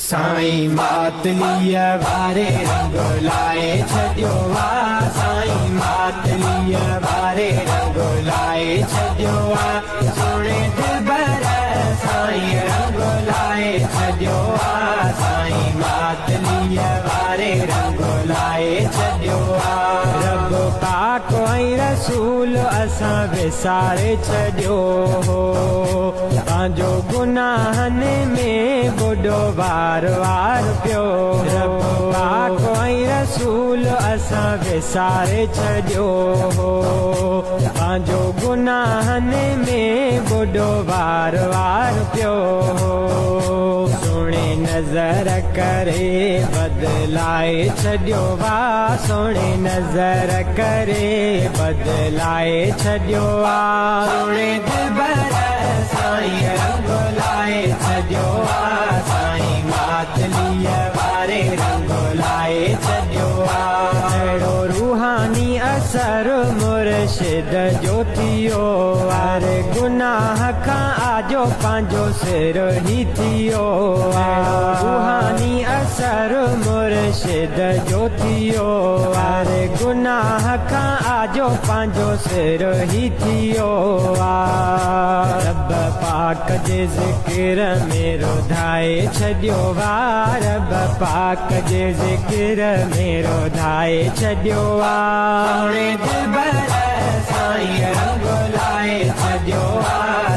साईं मातलीअ वारे रंग लाए छॾियो आ। साईं मातलीअ वारे रंग लाए छॾियो आ। सोणे दिलबर साईं रंग लाए छॾियो आ। साईं मातलीअ वारे रंग लाए छॾियो आ। रब पाक ऐं रसूल असां विसारे छॾियो हो। पंहिंजो गुनाहनि में बुॾो वार वार पियो। रब पाक ऐं रसूल असां विसारे छॾियो हो। पंहिंजो गुनाहनि में बुॾो वार वार पियो हो। सोणे नज़र करे बदलाए छॾियो वा। सोणे नज़र करे बदलाए छॾियो आ। सोणे दिलबर साईं रंग लाए छॾियो आ। साईं मातलीअ वारे रंग लाए छॾियो आ। अहिड़ो रूहानी असर मुर्शिद जो थियो। अरे गुनाह खां आजो पंहिंजो सिर ही थियो। रूहानी असर मुर्शिद जो थियो। अरे गुनाह खां आजो पंहिंजो सिर ही थियो। रब पाक जे ज़िक्र में रुधाए छॾियो वा। रब पाक जे ज़िक्र में रुधाए छॾियो आ। सोणे दिलबर साईं रंग लाए छॾियो आ।